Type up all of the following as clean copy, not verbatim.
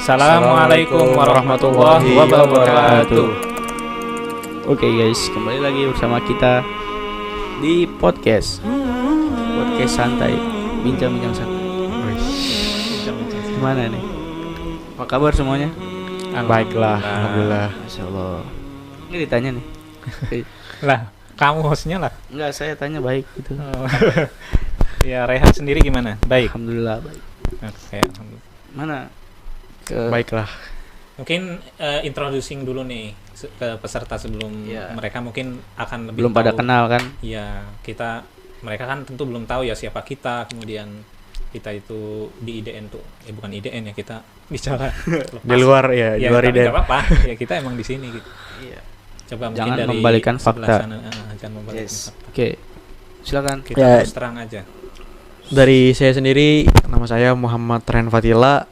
Assalamualaikum warahmatullahi wabarakatuh. Oke guys, kembali lagi bersama kita di podcast santai, bincang-bincang santai. Gimana nih? Apa kabar semuanya? Baiklah, alhamdulillah. Masya Allah. Ini ditanya nih. Lah, kamu hostnya lah. Enggak, saya tanya baik gitu. Ya, Rehan sendiri gimana? Baik. Alhamdulillah baik. Oke, alhamdulillah. Mana? Baiklah. Mungkin introducing dulu nih ke peserta sebelum mereka mungkin akan lebih belum pada kenal kan? Iya, mereka kan tentu belum tahu ya siapa kita, kemudian kita itu di IDN tuh, bukan IDN ya, kita bicara di luar ya, di luar IDN. Enggak apa-apa, ya kita emang di sini gitu. Iya. Coba Jangan mungkin dari membalikan fakta. Jangan membalikan Yes. fakta. Oke. Silakan. Kita Ya. terus terang aja. Dari saya sendiri, nama saya Muhammad Rehan Fatila.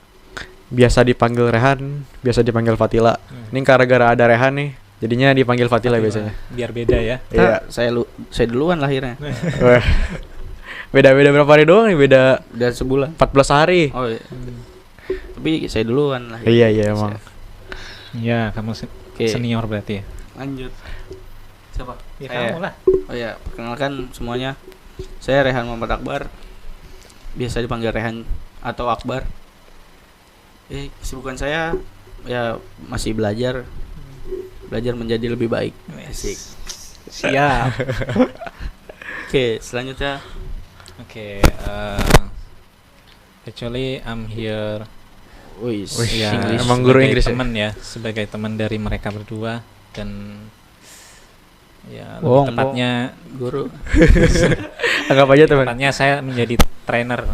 Biasa dipanggil Rehan, biasa dipanggil Fatila. Ini gara-gara ada Rehan nih, jadinya dipanggil Fatila biasanya. Biar beda ya. Iya. Saya duluan lahirnya. Wah. Beda-beda berapa hari doang nih? Beda Udah sebulan. 14 hari. Oh iya. Tapi saya duluan lah. Iya emang. Iya, kamu senior berarti ya. Lanjut. Siapa? Ya Saya. kamu lah. Oh ya, perkenalkan semuanya. Saya Rehan Muhammad Akbar. Biasa dipanggil Rehan atau Akbar. Kesibukan saya ya masih belajar menjadi lebih baik. Asik. Siap. Oke, selanjutnya. Oke, actually I'm here. Wih, Ya, English. Emang guru Inggris ya? teman ya, sebagai teman dari mereka berdua dan ya lebih Bohong, tepatnya guru. Anggap aja teman. tepatnya saya menjadi trainer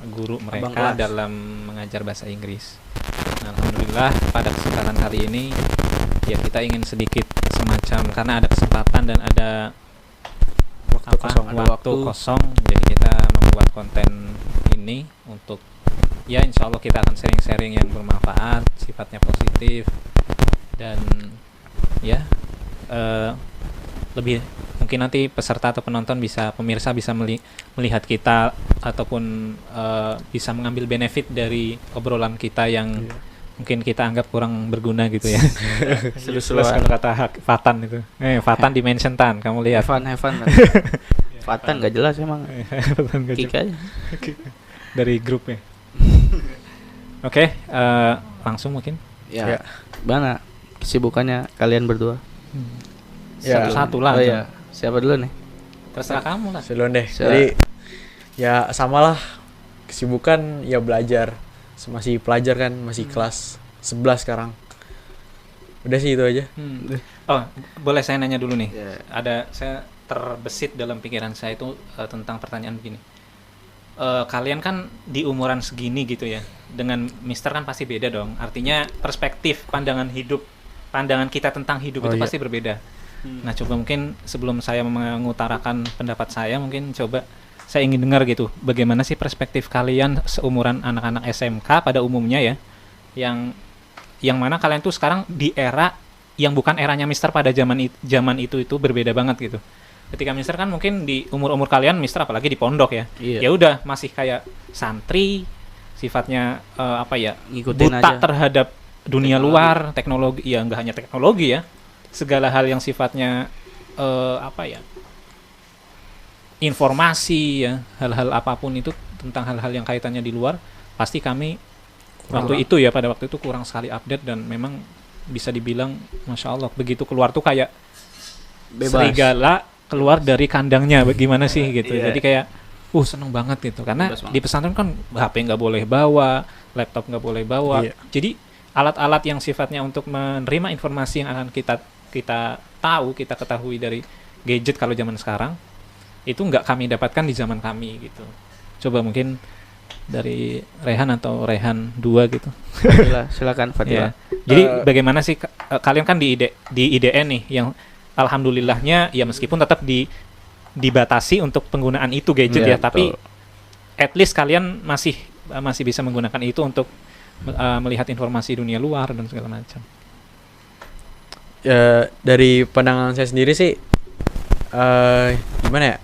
guru Abang mereka kelas. dalam mengajar bahasa Inggris. Nah, alhamdulillah pada kesempatan kali ini ya kita ingin sedikit semacam, karena ada kesempatan dan ada waktu kosong, jadi kita membuat konten ini untuk ya insya Allah kita akan sharing-sharing yang bermanfaat, sifatnya positif dan ya lebih mungkin nanti peserta atau pemirsa bisa melihat kita ataupun bisa mengambil benefit dari obrolan kita yang mungkin kita anggap kurang berguna gitu ya. Seluruh kata Fatan itu. Fatan dimension tan, kamu lihat. Evan. Fatan enggak jelas emang. Kick aja. Dari grup ya. Oke, langsung mungkin. Ya. Mana kesibukannya kalian berdua? Ya. Satu-satu lah. Oh iya. Siapa dulu nih? Terserah kamu lah. Duluan deh. Jadi ya samalah, kesibukan ya belajar. Masih pelajar kan, masih kelas 11 sekarang. Udah sih itu aja. Oh, boleh saya nanya dulu nih. Ya. Saya terbesit dalam pikiran saya itu tentang pertanyaan begini. Kalian kan di umuran segini gitu ya, dengan Mister kan pasti beda dong. Artinya perspektif pandangan kita tentang hidup itu pasti berbeda. Nah, coba mungkin sebelum saya mengutarakan pendapat saya, mungkin coba saya ingin dengar gitu, bagaimana sih perspektif kalian seumuran anak-anak SMK pada umumnya ya, yang mana kalian tuh sekarang di era yang bukan eranya Mister pada zaman itu berbeda banget gitu. Ketika Mister kan mungkin di umur kalian, Mister apalagi di pondok ya, ya udah masih kayak santri, sifatnya Ngikutin buta aja terhadap dunia luar, teknologi, ya nggak hanya teknologi ya, segala hal yang sifatnya informasi ya, hal-hal apapun itu tentang hal-hal yang kaitannya di luar, pasti kami pada waktu itu kurang sekali update, dan memang bisa dibilang Masya Allah begitu keluar tuh kayak bebas. Serigala keluar dari kandangnya, bagaimana sih gitu. Jadi kayak seneng banget gitu, karena di pesantren kan HP nggak boleh bawa, laptop nggak boleh bawa. Jadi alat-alat yang sifatnya untuk menerima informasi yang akan kita ketahui dari gadget kalau zaman sekarang itu nggak kami dapatkan di zaman kami gitu. Coba mungkin dari Rehan atau Rehan 2 gitu. Silakan Fatila. Jadi bagaimana sih kalian kan di IDN nih, yang alhamdulillahnya ya meskipun tetap dibatasi untuk penggunaan itu gadget ya, tapi at least kalian masih bisa menggunakan itu untuk melihat informasi dunia luar dan segala macam. Dari pandangan saya sendiri sih gimana ya?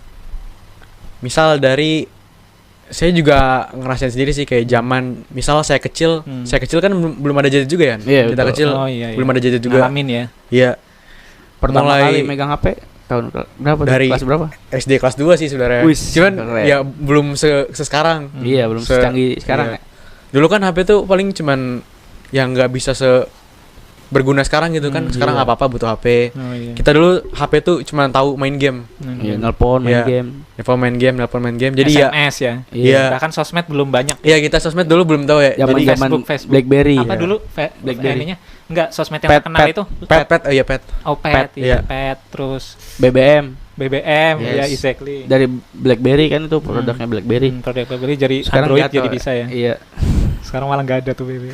Misal dari saya juga ngerasain sendiri sih kayak zaman misal saya kecil kan belum ada gadget juga ya. Iya, Kita betul. kecil belum ada gadget juga. Ngalamin ya. Iya. Pertama Mulai kali megang HP tahun berapa? dari Kelas berapa? SD kelas 2 sih sebenarnya. Wis, Cuman keren. ya belum sekarang. Iya, belum secanggih sekarang iya. ya. Dulu kan HP tuh paling cuman yang nggak bisa berguna sekarang gitu kan. Sekarang iya. apa-apa butuh HP. Oh iya. Kita dulu HP tuh cuma tahu main game. Iya, nelpon, main Iya. game. Nelpon main game. Jadi ya SMS ya. Iya. Bahkan sosmed belum banyak. iya kita sosmed dulu belum tahu ya. Zaman Jadi Facebook. BlackBerry. Apa Iya. dulu BlackBerry. ininya? Enggak, sosmed yang pet, terkenal itu. pet, oh iya pet. Oh, pet, iya. pet, terus BBM. BBM, Yes. ya exactly. Dari BlackBerry kan itu produknya BlackBerry. Produk BlackBerry jadi Sekarang Android nggak jadi tahu. bisa ya. Iya. Sekarang malah nggak ada tuh BBM.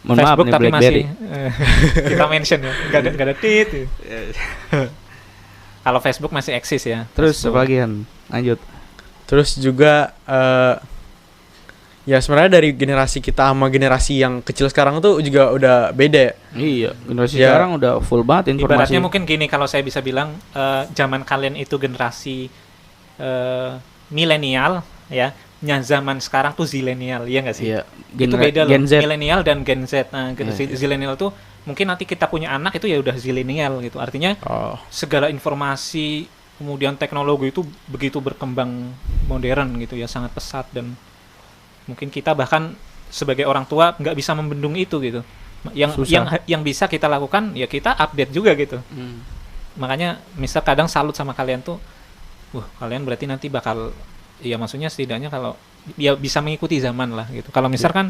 Mohon maaf Facebook nih tapi BlackBerry. masih kita mention ya. Nggak ada tit. Ya. Kalau Facebook masih eksis ya. Terus Facebook. apa lagi kan? Lanjut. Terus juga ya sebenarnya dari generasi kita sama generasi yang kecil sekarang tuh juga udah beda ya. Iya, generasi Ya. sekarang udah full banget informasi. Ibaratnya mungkin gini kalau saya bisa bilang zaman kalian itu generasi milenial ya. Zaman sekarang tuh zilenial, ya nggak sih? Iya, Itu beda loh, Gen Z. milenial dan Gen Z. Nah, Iya. zilenial tuh mungkin nanti kita punya anak itu ya udah zilenial gitu. Artinya Oh. segala informasi kemudian teknologi itu begitu berkembang modern gitu ya, sangat pesat dan mungkin kita bahkan sebagai orang tua nggak bisa membendung itu gitu. Yang bisa kita lakukan ya kita update juga gitu. Makanya misal kadang salut sama kalian tuh, kalian berarti nanti bakal ya maksudnya setidaknya kalau ya bisa mengikuti zaman lah gitu. Kalau misalkan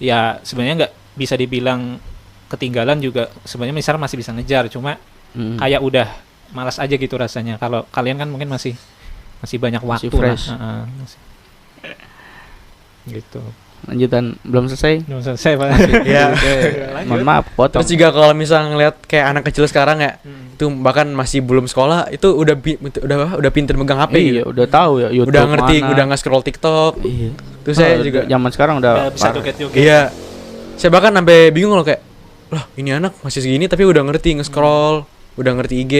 ya sebenarnya nggak bisa dibilang ketinggalan juga, sebenarnya misal masih bisa ngejar, cuma kayak udah malas aja gitu rasanya. Kalau kalian kan mungkin masih banyak waktu fresh. lah. Masih. Gitu. Lanjutan belum selesai. Belum selesai Pak. Iya. Mohon maaf, potong. Terus juga kalau misalnya ngeliat kayak anak kecil sekarang ya, itu bahkan masih belum sekolah itu udah pinter megang HP Iya, gitu. udah tahu ya YouTube Udah ngerti, mana. udah nge-scroll TikTok. Iya. Terus saya juga zaman sekarang udah Udah bisa parah. joget-joget. iya. Saya bahkan sampai bingung loh kayak, "Loh, ini anak masih segini tapi udah ngerti nge-scroll, udah ngerti IG."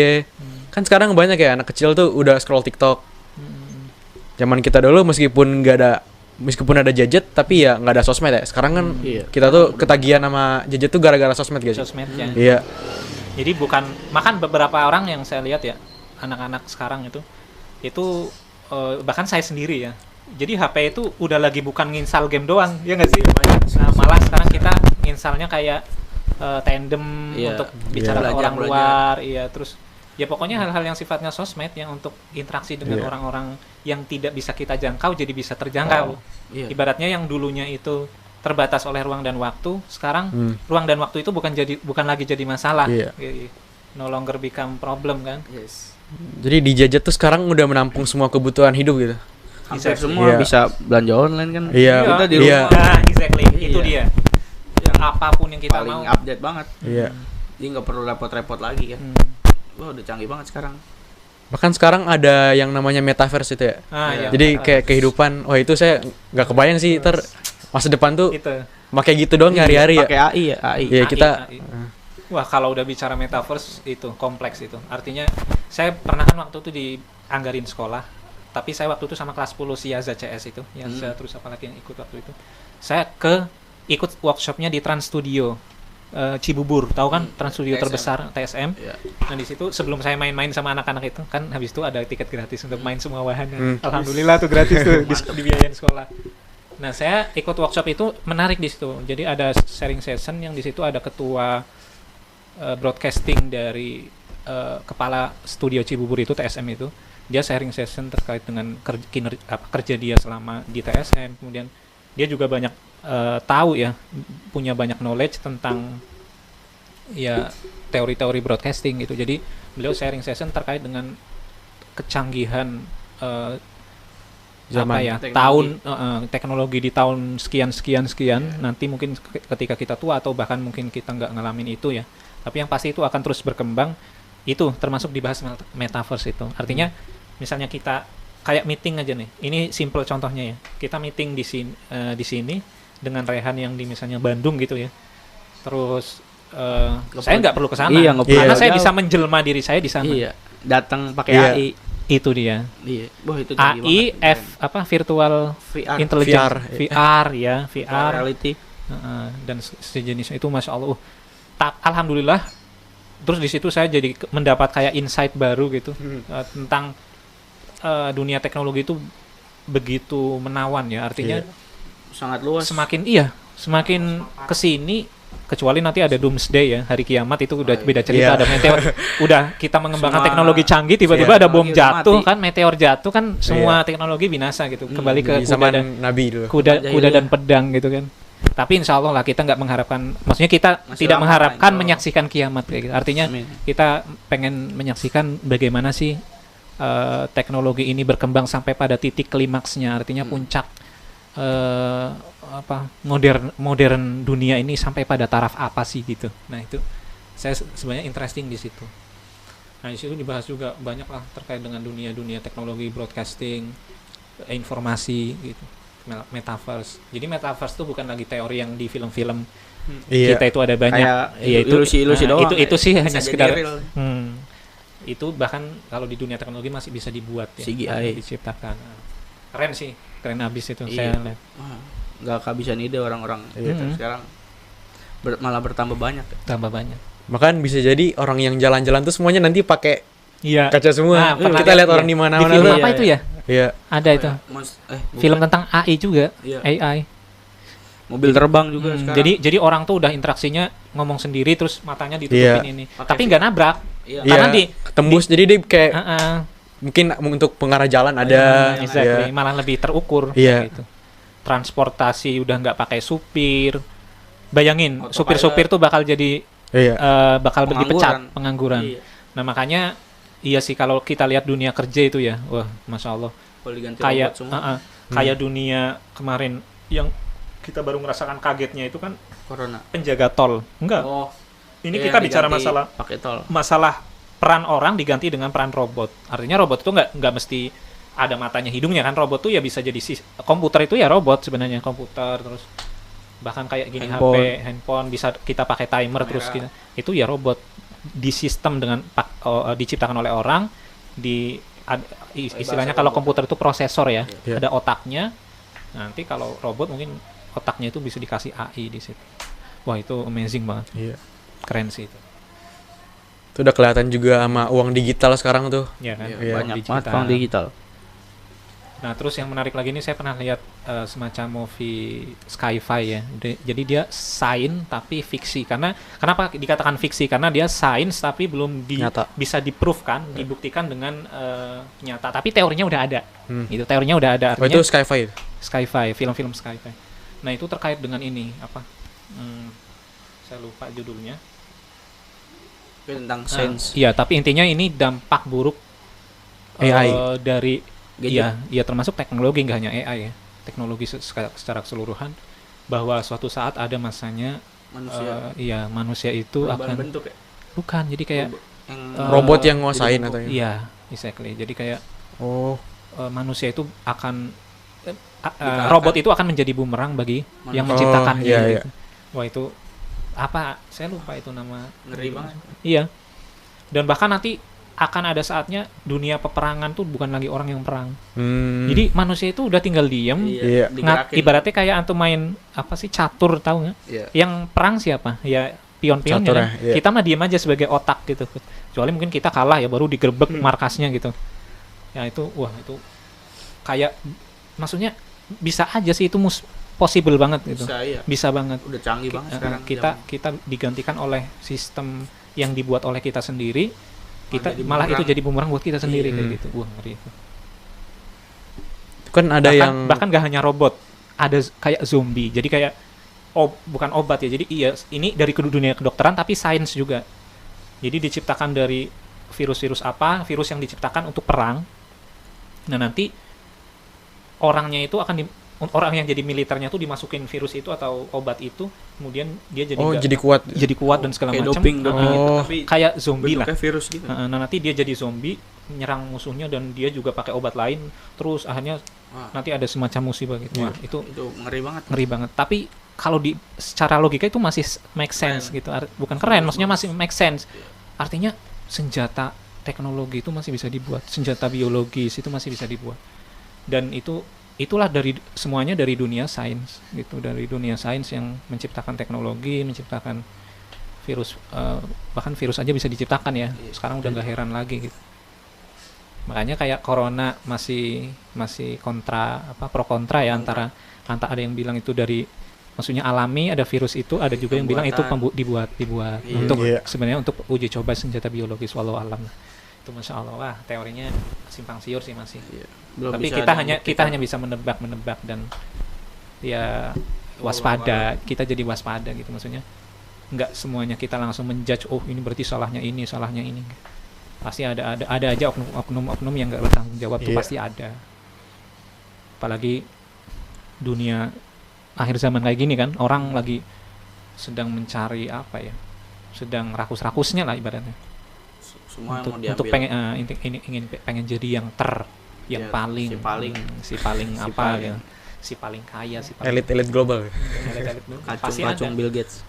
Kan sekarang banyak ya anak kecil tuh udah scroll TikTok. Zaman kita dulu meskipun ada gadget tapi ya nggak ada sosmed ya. Sekarang kan Iya. kita tuh ketagihan sama gadget tuh gara-gara sosmed guys. Sosmednya. Iya. Jadi makan beberapa orang yang saya lihat ya, anak-anak sekarang itu bahkan saya sendiri ya. Jadi HP itu udah lagi bukan nginstal game doang, ya nggak sih? Nah, malah sekarang kita nginstalnya kayak tandem Iya. untuk bicara ke Belajar, orang luar, iya. Terus ya pokoknya hal-hal yang sifatnya sosmed yang untuk interaksi dengan Iya. orang-orang yang tidak bisa kita jangkau jadi bisa terjangkau. Iya. Ibaratnya yang dulunya itu terbatas oleh ruang dan waktu, sekarang ruang dan waktu itu bukan lagi jadi masalah. Iya. No longer become problem kan. Yes. Jadi di gadget tuh sekarang udah menampung semua kebutuhan hidup gitu. Hampir Exactly. semua Iya. bisa belanja online kan. Iya. Kita di Iya. rumah Nah, exactly. Itu Iya. dia. Yang apapun yang kita paling mau. update banget. Iya. Jadi nggak perlu repot-repot lagi kan. Wah, udah canggih banget sekarang. Bahkan sekarang ada yang namanya metaverse itu ya. Iya. Jadi kayak kehidupan, itu saya nggak kebayang sih masa depan tuh Itu. pakai gitu doang hari-hari ya. Pakai AI ya, AI. Iya, kita AI. Wah, kalau udah bicara metaverse itu kompleks itu. Artinya saya pernah kan waktu itu dianggarin sekolah, tapi saya waktu itu sama kelas 10 Siaza CS itu, yang saya terus apalagi yang ikut waktu itu. Saya ikut workshopnya di Trans Studio Cibubur, tahu kan Trans Studio TSM. terbesar TSM. Iya. Nah di situ sebelum saya main-main sama anak-anak itu kan habis itu ada tiket gratis untuk main semua wahana. Alhamdulillah tuh gratis tuh dibiayain sekolah. Nah saya ikut workshop itu menarik di situ. Jadi ada sharing session yang di situ ada ketua broadcasting dari kepala studio Cibubur itu TSM itu. Dia sharing session terkait dengan kerja dia selama di TSM. Kemudian dia juga banyak tahu ya, punya banyak knowledge tentang ya teori-teori broadcasting gitu. Jadi beliau sharing session terkait dengan kecanggihan Zaman. teknologi di tahun sekian nanti mungkin ketika kita tua atau bahkan mungkin kita nggak ngalamin itu ya, tapi yang pasti itu akan terus berkembang. Itu termasuk dibahas metaverse itu. Artinya misalnya kita kayak meeting aja nih, ini simple contohnya ya, kita meeting di sini dengan Rehan yang di misalnya Bandung gitu ya, terus saya nggak perlu ke sana, Iya, nggak perlu karena saya jauh. bisa menjelma diri saya di sana. Iya, datang pakai Iya. AI. Itu dia. Iya. Wah, itu canggih AI banget. apa virtual VR. intelligence VR. VR ya, VR VR reality. dan sejenisnya itu masya Allah. Alhamdulillah. Terus di situ saya jadi mendapat kayak insight baru gitu tentang dunia teknologi itu begitu menawan ya. Artinya Sangat luas. semakin kesini, kecuali nanti ada doomsday ya, hari kiamat itu udah beda cerita. Iya. Ada meteor, udah kita mengembangkan Semua- teknologi canggih, tiba-tiba Iya. ada bom Teknologi udah jatuh mati. kan, meteor jatuh kan, semua teknologi binasa gitu, kembali ke Di kuda zaman dan Nabi dulu. kuda Jahiliyah. dan pedang gitu kan. Tapi insya Allah lah kita nggak mengharapkan, maksudnya kita Masih tidak lama, mengharapkan insya Allah. menyaksikan kiamat kayak gitu. Artinya Amin. kita pengen menyaksikan bagaimana sih teknologi ini berkembang sampai pada titik klimaksnya, artinya puncak modern dunia ini sampai pada taraf apa sih gitu. Nah itu saya sebenarnya interesting di situ. Nah di situ dibahas juga banyak lah terkait dengan dunia teknologi broadcasting, informasi gitu, metaverse. Jadi metaverse itu bukan lagi teori yang di film-film Iya. kita itu ada banyak. Kayak Iya, ilusi-ilusi nah, doang. Itu sih Bisa hanya jadi sekedar. real. Itu bahkan kalau di dunia teknologi masih bisa dibuat ya, CGI. diciptakan. Keren sih, keren abis itu Iya. saya lihat. Wah, nggak kehabisan ide orang-orang Iya. sekarang malah bertambah banyak. Tambah banyak. Bahkan bisa jadi orang yang jalan-jalan tuh semuanya nanti pakai Iya. kaca semua. Nah, pernah Kita lihat iya. orang di Di mana-mana film tuh. apa Iya, itu ya? Iya. Ada itu. Bukan. Film tentang AI juga, Iya. AI. Mobil terbang juga Hmm, sekarang. jadi orang tuh udah interaksinya ngomong sendiri terus matanya ditutupin Iya. ini. Pakai Tapi nggak nabrak. Iya. Karena Iya, tembus jadi dia kayak mungkin untuk pengarah jalan ada. exactly, Iya. malah lebih terukur Iya. kayak gitu. Transportasi udah nggak pakai supir. Bayangin, Autopilot. supir-supir tuh bakal jadi Iya. bakal Pengangguran. dipecat, pengangguran. Iya. Nah makanya iya sih kalau kita lihat dunia kerja itu ya, wah masya Allah, Kalau diganti kayak robot semua. kayak dunia kemarin yang kita baru merasakan kagetnya itu kan Corona. penjaga tol. Enggak, Oh, ini iya, kita bicara diganti masalah pakai tol. peran orang diganti dengan peran robot. Artinya robot itu nggak mesti ada matanya hidungnya kan, robot tuh ya bisa jadi komputer itu ya robot sebenarnya, komputer terus bahkan kayak gini handphone bisa kita pakai timer Kamera. terus kita itu ya robot di sistem dengan diciptakan oleh orang istilahnya kalau komputer itu prosesor ya, Iya. ada otaknya. Nanti kalau robot mungkin otaknya itu bisa dikasih AI di situ. Wah itu amazing banget, Iya. keren sih itu. Itu udah kelihatan juga sama uang digital sekarang tuh. Ya kan? Iya, Iya. banyak Digital. banget uang digital. Nah terus yang menarik lagi ini saya pernah lihat semacam movie sci-fi ya. Jadi dia sains tapi fiksi. Kenapa dikatakan fiksi? Karena dia sains tapi belum Nyata. bisa di-proof kan, dibuktikan dengan nyata. Tapi teorinya udah ada. Hmm. Itu teorinya udah ada. Oh, Artinya itu sci-fi. sci-fi, film-film sci-fi. Nah itu terkait dengan ini apa? Saya lupa judulnya. Itu tentang sains. Iya, tapi intinya ini dampak buruk AI. dari Gadget. iya termasuk teknologi, nggak hanya AI ya, teknologi secara keseluruhan, bahwa suatu saat ada masanya Manusia. manusia itu Perubahan akan bentuk ya. bukan, jadi kayak Yang Robot yang nguasain jadi atau ya? iya exactly, jadi kayak Oh. manusia itu akan Dikalahkan. robot itu akan menjadi bumerang bagi yang Manusia. menciptakannya iya, gitu. Wah itu apa? Saya lupa itu nama. Ngeri banget. Iya. Dan bahkan nanti akan ada saatnya dunia peperangan tuh bukan lagi orang yang perang. Jadi manusia itu udah tinggal diem. Iya. Digerakin. Ibaratnya kayak antum main apa sih catur, tahu nggak? Iya. Yang perang siapa? Ya pion-pionnya. Catur Kan? ya, iya. Kita mah diem aja sebagai otak gitu. Kecuali mungkin kita kalah ya baru digerebek markasnya gitu. Ya itu wah itu kayak maksudnya bisa aja sih itu possible banget gitu. Bisa iya. Bisa banget. Udah canggih banget sekarang. Kita digantikan oleh sistem yang dibuat oleh kita sendiri. Kita Jadi malah itu bumerang. jadi bumerang buat kita sendiri Iya. kayak gitu. Wah, ngeri itu. Itu kan ada yang Bahkan gak hanya robot, ada kayak zombie. Jadi kayak bukan obat ya. Jadi iya, ini dari dunia kedokteran tapi sains juga. Jadi diciptakan dari virus-virus apa? Virus yang diciptakan untuk perang. Nah, nanti orangnya itu orang yang jadi militernya tuh dimasukin virus itu atau obat itu, kemudian dia jadi jadi kuat. jadi kuat dan segala Kayak macam. doping Nah, gitu. Oh. Tapi kayak zombie lah. bentuknya virus gitu. Nah, nanti dia jadi zombie, menyerang musuhnya dan dia juga pakai obat lain, terus akhirnya Wah, nanti ada semacam musibah gitu. Wah, itu itu ngeri banget. ngeri banget. Tapi kalau secara logika itu masih make sense Keren. gitu. Bukan keren, maksudnya masih make sense. Artinya senjata teknologi itu masih bisa dibuat, senjata biologis itu masih bisa dibuat, dan itulah semuanya dari dunia sains gitu, dari dunia sains yang menciptakan teknologi, menciptakan virus, bahkan virus aja bisa diciptakan ya. Sekarang udah nggak heran lagi gitu. Makanya kayak corona masih pro kontra ya, antara ada yang bilang itu dari, maksudnya alami, ada virus itu, ada juga yang bilang itu dibuat untuk sebenarnya untuk uji coba senjata biologis, walau alam. Itu masya Allah, wah teorinya simpang siur sih masih. Tapi kita hanya bisa menebak dan ya waspada, kita jadi waspada gitu, maksudnya nggak semuanya kita langsung menjudge, oh ini berarti salahnya ini. Pasti ada aja oknum yang nggak bertanggung jawab tuh pasti ada. Apalagi dunia akhir zaman kayak gini kan, orang lagi sedang mencari sedang rakus-rakusnya lah ibaratnya. Semua untuk pengen jadi yang paling kaya, si paling Elit global. Kacung Bill Gates.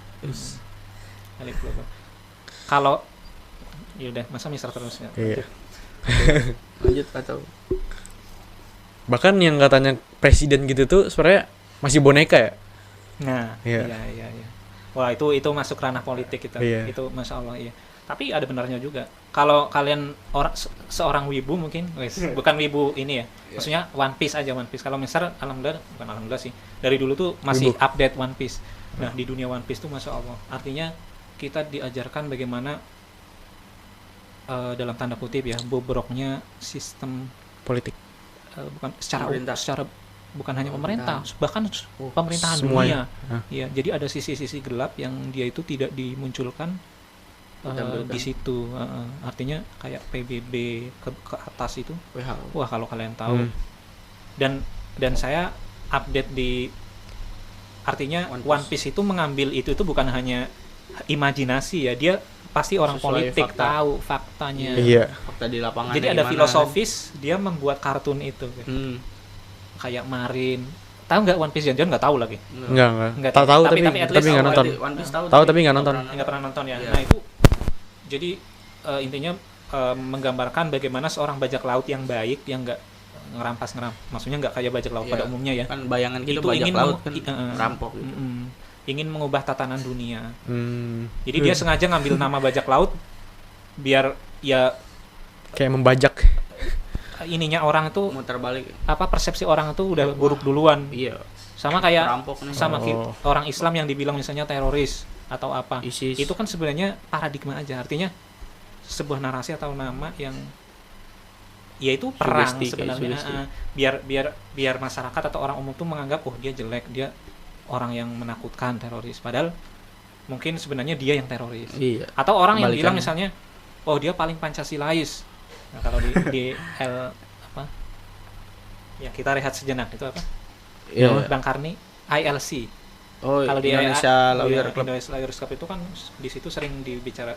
Elit global. Kalau yaudah, masa Mister terus ya? Iya. Lanjut atau Bahkan yang katanya presiden gitu tuh sebenarnya masih boneka ya. Nah, iya. Wah, itu masuk ranah politik itu. Iya. Itu masya Allah, iya. Tapi ada benarnya juga. Kalau kalian seorang wibu mungkin, bukan wibu ini ya. Maksudnya One Piece aja, One Piece. Kalau Mister alhamdulillah sih. Dari dulu tuh masih wibu. Update One Piece. Nah, di dunia One Piece tuh masya Allah. Artinya kita diajarkan bagaimana dalam tanda kutip ya, bobroknya sistem Politik. bukan secara bukan hanya pemerintah, bahkan pemerintahan semuanya. dunia. Ya, jadi ada sisi-sisi gelap yang dia itu tidak dimunculkan di situ. Artinya kayak PBB ke atas itu. Wah, kalau kalian tahu. Dan saya update di, artinya One Piece itu mengambil itu bukan hanya imajinasi ya, dia pasti orang sesuai politik fakta. Tahu faktanya. Iya. Fakta di lapangan. Jadi ada filosofis dia membuat kartun itu. Kayak Marin, tahu nggak One Piece? Jangan nggak tahu lagi. Enggak. Tahu tapi at least nggak nonton. One Piece tahu tapi nggak nonton. Nggak pernah nonton ya. Iya. Nah itu jadi intinya menggambarkan bagaimana seorang bajak laut yang baik, yang nggak ngerampas, maksudnya nggak kayak bajak laut pada umumnya ya. Kan bayangan kita Itu bajak ingin laut kan rampok gitu. Ingin mengubah tatanan dunia. Jadi dia sengaja ngambil nama bajak laut biar ya kayak membajak. ininya orang itu Muter balik. persepsi orang itu udah buruk duluan. Iya. Sama kayak Perampok nih. orang Islam yang dibilang misalnya teroris atau apa. ISIS. Itu kan sebenarnya paradigma aja. Artinya sebuah narasi atau nama yang yaitu perang Sugesti, sebenarnya. Biar masyarakat atau orang umum tuh menganggap dia jelek, dia orang yang menakutkan, teroris. Padahal mungkin sebenarnya dia yang teroris. Iya. Atau orang yang bilang Kebalikannya. misalnya dia paling Pancasilais. Nah, kalau di ya kita rehat sejenak itu apa? Iya. Bang Karni ILC. Oh, Kalau di Indonesia Lawyer Club. Indonesia Lawyers Club itu kan di situ sering dibicarain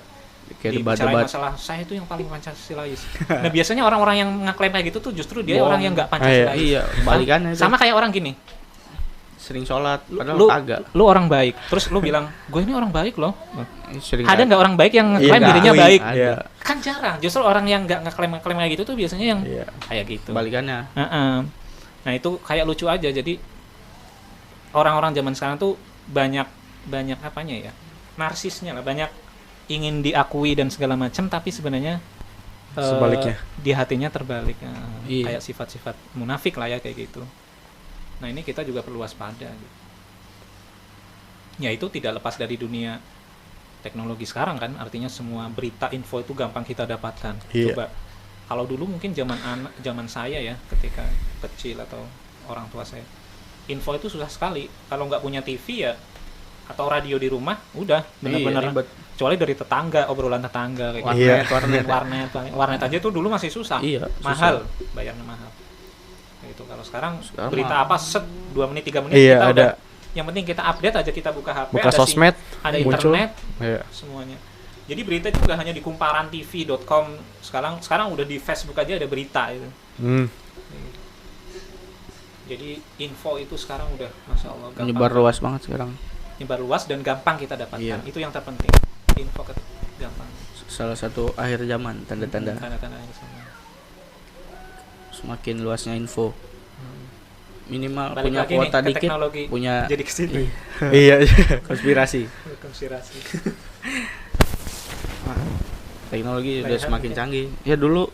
Kayak debat-debat. masalah saya itu yang paling Pancasilais. Nah, biasanya orang-orang yang ngaklaim kayak gitu tuh justru dia orang yang nggak Pancasilais. Iya, kebalikannya itu. Sama kayak orang gini. Sering sholat, padahal kagak. Lu orang baik, terus lu bilang, gue ini orang baik loh. Sering Ada nggak orang baik yang ngeklaim dirinya akui. baik? Iya. Kan jarang. Justru orang yang nggak ngeklaim kayak gitu tuh biasanya yang kayak gitu. Kebalikannya. Nah itu kayak lucu aja. Jadi orang-orang zaman sekarang tuh banyak apanya ya, narsisnya lah, banyak ingin diakui dan segala macam, tapi sebenarnya sebaliknya di hatinya terbalik. Iya. Kayak sifat-sifat munafik lah ya kayak gitu. Nah ini kita juga perlu waspada gitu. Ya itu tidak lepas dari dunia teknologi sekarang kan, artinya semua berita info itu gampang kita dapatkan. Iya. Coba kalau dulu mungkin zaman saya ya, ketika kecil atau orang tua saya, info itu susah sekali. Kalau nggak punya TV ya atau radio di rumah, udah benar-benar ribet. kecuali dari tetangga, obrolan tetangga kayak warnet aja tuh dulu masih susah. Iya, mahal, bayarnya mahal. Itu kalau sekarang berita mahal. apa 2 menit 3 menit iya, kita ada. udah, yang penting kita update aja, kita buka HP, Buka sosmed, ada muncul. internet, Iya. semuanya. Jadi berita itu nggak hanya di kumparantv.com, sekarang udah di Facebook aja ada berita itu. Jadi info itu sekarang udah masya Allah gampang. Menyebar luas banget sekarang. Nyebar luas dan gampang kita dapatkan. Iya. Itu yang terpenting. Info gampang. salah satu akhir zaman, tanda-tanda Tanda-tanda akhir zaman. semakin luasnya info. Minimal Balik punya lagi kuota nih ke dikit, teknologi. punya Jadi ke situ. Iya. konspirasi. Konspirasi. Teknologi udah Layanan semakin mungkin. canggih. Ya dulu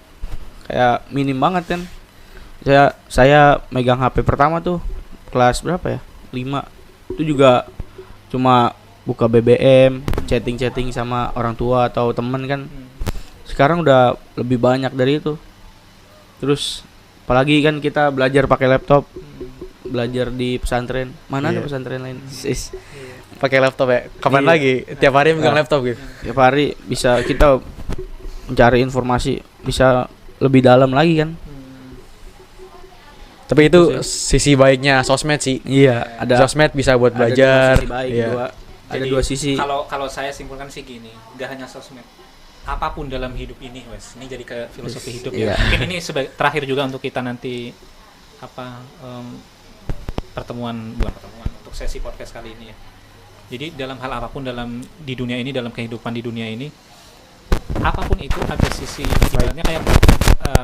kayak minim banget kan. Saya megang HP pertama tuh kelas berapa ya? 5. Itu juga cuma buka BBM, chatting-chatting sama orang tua atau teman kan. Sekarang udah lebih banyak dari itu. Terus apalagi kan kita belajar pakai laptop, belajar di pesantren. Mana ada Iya. pesantren lain? Pakai laptop ya. Kapan Iya. lagi? Tiap hari megang Ah. laptop gitu. Tiap hari bisa kita mencari informasi, bisa lebih dalam lagi kan. Tapi Itu itu sisi baiknya sosmed sih. Iya, ada Sosmed bisa buat ada belajar. dua sisi baik, Iya. ada dua sisi. Kalau saya simpulkan sih gini, gak hanya sosmed. Apapun dalam hidup ini, Wes. Ini jadi ke filosofi hidup Iya. ya. Mungkin ini terakhir juga untuk kita nanti bukan pertemuan untuk sesi podcast kali ini ya. Jadi dalam hal apapun di dunia ini, dalam kehidupan di dunia ini, apapun itu ada sisi ibaratnya kayak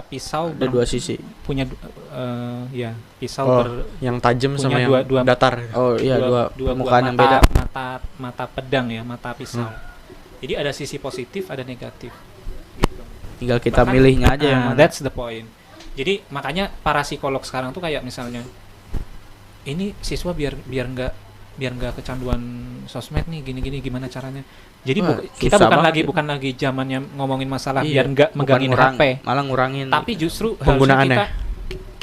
pisau Ada dua sisi. punya pisau Oh, yang tajam punya sama yang dua- datar. Oh iya, dua buah permukaan yang beda. mata pedang ya, mata pisau. Jadi ada sisi positif, ada negatif. Gitu. Tinggal kita Bahkan, milihnya aja yang mana. That's the point. Jadi makanya para psikolog sekarang tuh kayak misalnya ini siswa biar nggak kecanduan sosmed nih gini-gini gimana caranya. Jadi Wah, kita susah bukan banget bukan lagi zamannya ngomongin masalah Iya, biar nggak bukan megangin ngurang, HP. malah ngurangin Tapi justru Penggunaannya. harusnya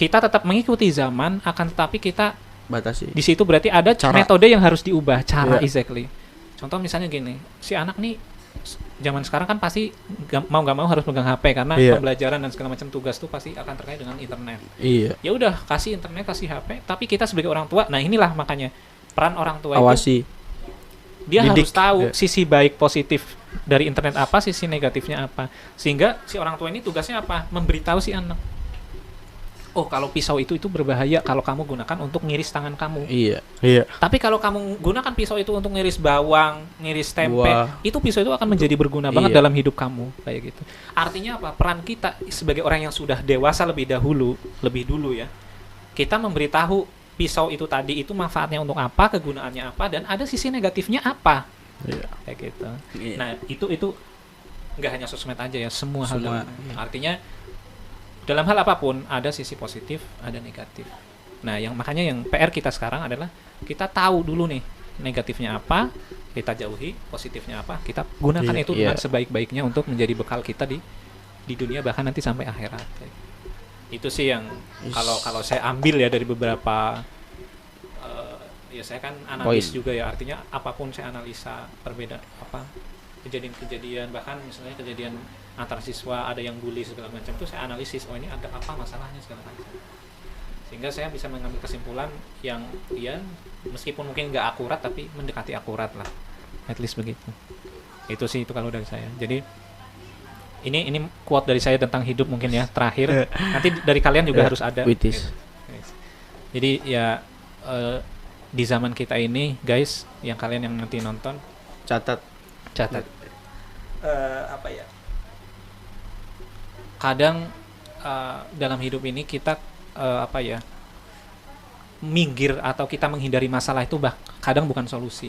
kita tetap mengikuti zaman, akan tetapi kita batasi. di situ berarti ada Cara. metode yang harus diubah, cara Iya. exactly. Contoh misalnya gini, si anak nih zaman sekarang kan pasti mau nggak mau harus pegang HP karena Iya. pembelajaran dan segala macam tugas tuh pasti akan terkait dengan internet. Iya. Ya udah kasih internet, kasih HP, tapi kita sebagai orang tua, nah inilah makanya peran orang tua itu Awasi. dia Didik. harus tahu Iya. sisi baik positif dari internet apa, sisi negatifnya apa, sehingga si orang tua ini tugasnya apa, memberitahu si anak, oh kalau pisau itu berbahaya kalau kamu gunakan untuk ngiris tangan kamu. Iya. Iya. Tapi kalau kamu gunakan pisau itu untuk ngiris bawang, ngiris tempe, Buah. itu pisau itu akan menjadi berguna banget Iya. dalam hidup kamu, kayak gitu. Artinya apa? Peran kita sebagai orang yang sudah dewasa lebih dulu ya, kita memberitahu pisau itu tadi itu manfaatnya untuk apa, kegunaannya apa, dan ada sisi negatifnya apa, Iya. kayak gitu. Iya. Nah itu nggak hanya sosmed aja ya, semua hal. Semua. Artinya dalam hal apapun ada sisi positif, ada negatif. Nah, makanya yang PR kita sekarang adalah kita tahu dulu nih negatifnya apa, kita jauhi, positifnya apa, kita gunakan Iya. itu dengan Iya. sebaik-baiknya untuk menjadi bekal kita di dunia bahkan nanti sampai akhirat. Itu sih yang kalau saya ambil ya dari beberapa ya saya kan analis Poin. juga ya, artinya apapun saya analisa perbedaan kejadian-kejadian, bahkan misalnya kejadian antar siswa ada yang bully segala macam itu saya analisis, oh ini ada apa masalahnya segala macam, sehingga saya bisa mengambil kesimpulan yang ya meskipun mungkin nggak akurat tapi mendekati akurat lah, at least begitu. Itu sih itu kalau dari saya. Jadi ini quote dari saya tentang hidup mungkin ya terakhir, nanti dari kalian juga harus ada. Witis. Guys. Jadi ya di zaman kita ini guys, yang kalian yang nanti nonton Catat. apa ya, kadang dalam hidup ini kita minggir atau kita menghindari masalah itu kadang bukan solusi,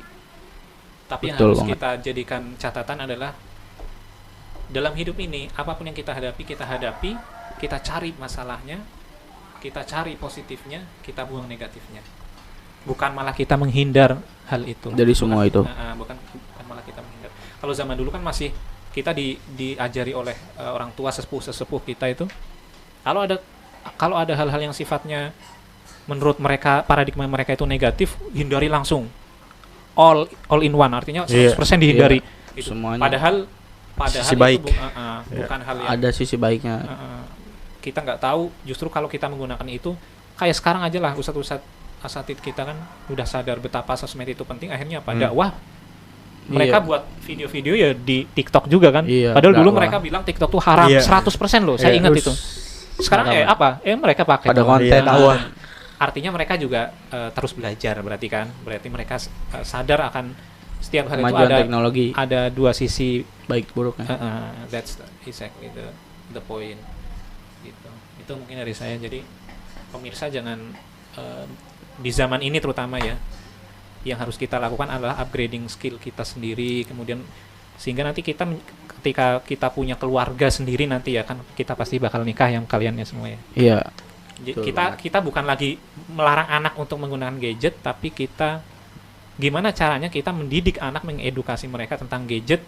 tapi yang Betul harus banget. kita jadikan catatan adalah dalam hidup ini apapun yang kita hadapi, kita cari masalahnya, kita cari positifnya, kita buang negatifnya, bukan malah kita menghindar hal itu. Dari semua itu. Bukan malah kita menghindar. Kalau zaman dulu kan masih kita diajari oleh orang tua sesepuh kita itu, kalau ada hal-hal yang sifatnya menurut mereka, paradigma mereka itu negatif, hindari langsung, all in one, artinya 100% dihindari. Itu. Semuanya. Padahal Sisi itu baik. bukan hal yang Ada sisi baiknya. kita nggak tahu. Justru kalau kita menggunakan itu kayak sekarang aja lah, ustadz asatid kita kan udah sadar betapa sosmed itu penting, akhirnya apa, dakwah. Mereka Iya. buat video-video ya di TikTok juga kan. Iya, Padahal dulu dakwah. mereka bilang TikTok tuh haram, Iya. 100% loh. Saya Iya. ingat Terus itu. Sekarang mereka pakai Pada tuh. konten. Iya, dakwah. Artinya mereka juga terus belajar, berarti mereka sadar akan setiap hal itu kemajuan ada teknologi dua sisi. baik buruknya. That's exactly the point. Gitu. Itu mungkin dari saya. Jadi pemirsa jangan di zaman ini terutama ya, yang harus kita lakukan adalah upgrading skill kita sendiri, kemudian sehingga nanti ketika kita punya keluarga sendiri nanti ya kan, kita pasti bakal nikah yang kalian ya semua ya. Iya. Betul Kita bukan lagi melarang anak untuk menggunakan gadget, tapi kita gimana caranya kita mendidik anak, mengedukasi mereka tentang gadget,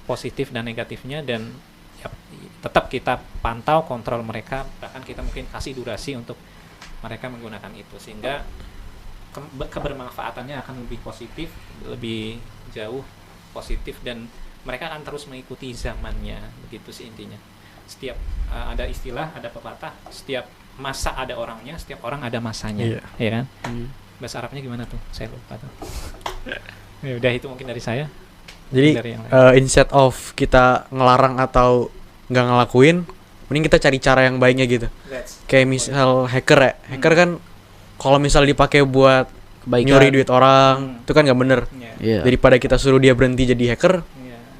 positif dan negatifnya, dan ya, tetap kita pantau, kontrol mereka, bahkan kita mungkin kasih durasi untuk mereka menggunakan itu, sehingga kebermanfaatannya akan lebih positif, lebih jauh positif, dan mereka akan terus mengikuti zamannya. Begitu sih intinya. Setiap ada istilah, ada pepatah, setiap masa ada orangnya, setiap orang ada masanya. Ya kan? Bahasa Arabnya gimana tuh? Saya lupa tuh. Ya udah, itu mungkin dari saya. Jadi instead of kita ngelarang atau nggak ngelakuin, mending kita cari cara yang baiknya gitu. Kayak misal hacker ya, hacker kan kalau misal dipakai buat Kebaikan. nyuri duit orang, itu kan nggak bener. Iya. Daripada kita suruh dia berhenti jadi hacker,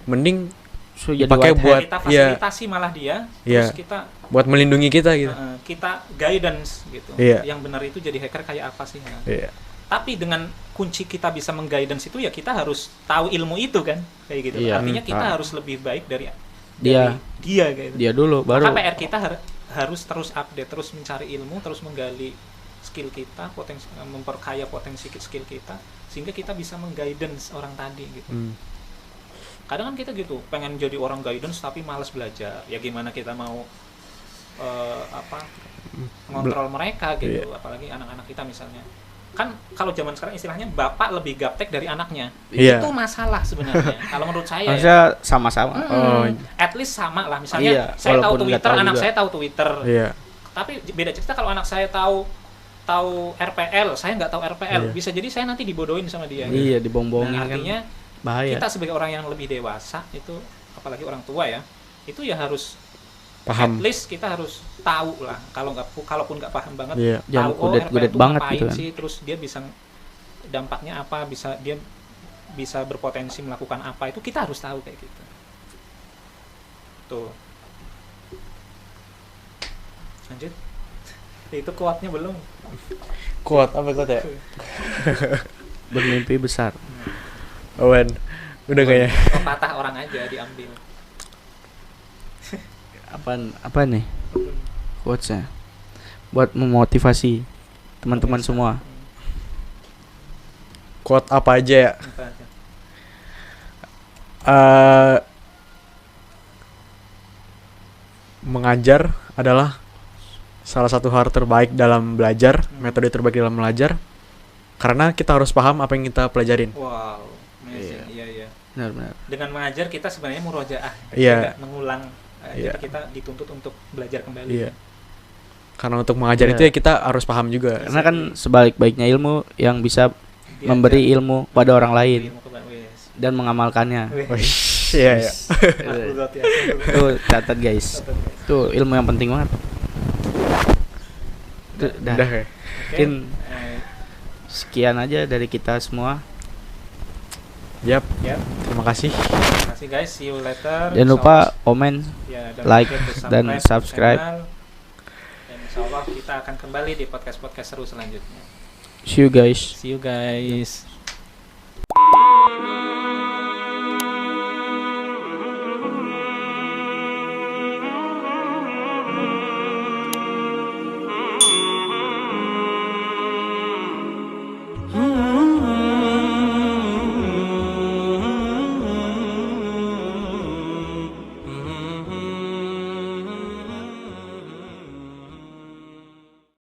mending So, jadi dipakai white hat. buat kita fasilitasi malah dia, terus kita buat melindungi kita gitu. kita guidance gitu. Iya. Yang benar itu jadi hacker kayak apa sih? Kan? Iya. Tapi dengan kunci kita bisa mengguidance itu ya kita harus tahu ilmu itu kan, kayak gitu. Iya. Artinya kita harus lebih baik dari Dia. kayak gitu. Dia dulu baru. Maka PR kita harus terus update, terus mencari ilmu, terus menggali skill kita, memperkaya potensi skill kita, sehingga kita bisa mengguidance orang tadi gitu. Kadang kan kita gitu, pengen jadi orang guidance tapi malas belajar. Ya gimana kita mau ngontrol mereka gitu, apalagi anak-anak kita misalnya. Kan kalau zaman sekarang istilahnya bapak lebih gaptek dari anaknya. Iya. Itu masalah sebenarnya. Kalau menurut saya Maksudnya sama-sama. at least sama lah. Misalnya Iya, saya tahu walaupun nggak Twitter, tahu anak juga. saya tahu Twitter. Iya. Tapi beda cerita kalau anak saya tahu RPL, saya nggak tahu RPL. Bisa jadi saya nanti dibodohin sama dia. Iya, Gitu. dibombongin Nah, kan. artinya Bahaya. kita sebagai orang yang lebih dewasa itu, apalagi orang tua ya, itu ya harus Paham. at least kita harus tahu lah. Kalaupun nggak paham banget, Iya. Jangan tahu kudet-kudet RPL itu banget ngapain gitu kan. sih, terus dia bisa dampaknya apa, dia bisa berpotensi melakukan apa, itu kita harus tahu kayak gitu. Tuh. Lanjut. Itu kuatnya belum. Kuat apa kuat ya? Bermimpi besar. Owen. Udah kayaknya. Patah orang aja diambil. Apa nih? Quotes-nya. Buat memotivasi teman-teman semua. Kuat apa aja ya? Apa aja? Mengajar adalah salah satu hal terbaik dalam belajar, metode terbaik dalam belajar, karena kita harus paham apa yang kita pelajarin. Wow, amazing. Iya. Benar-benar. Dengan mengajar kita sebenarnya murojaah, Iya. tidak mengulang. Iya. Jadi kita dituntut untuk belajar kembali. Iya. Karena untuk mengajar Iya. itu ya kita harus paham juga. Karena kan sebalik-baliknya ilmu yang bisa Diajar. memberi ilmu pada orang lain Ilmu kepada- wes. dan mengamalkannya. Wes. Iya, iya. Mahfuzat ya. Tuh catat guys. Tuh ilmu yang penting banget. Tuh, dah. Udah ya. Mungkin sekian aja dari kita semua. Yap. Ya, Terima kasih. terima kasih guys. See you later. Jangan lupa komen, Ya, dan like, forget to dan subscribe. channel. Dan insya Allah kita akan kembali di podcast-podcast seru selanjutnya. see you guys. See you guys.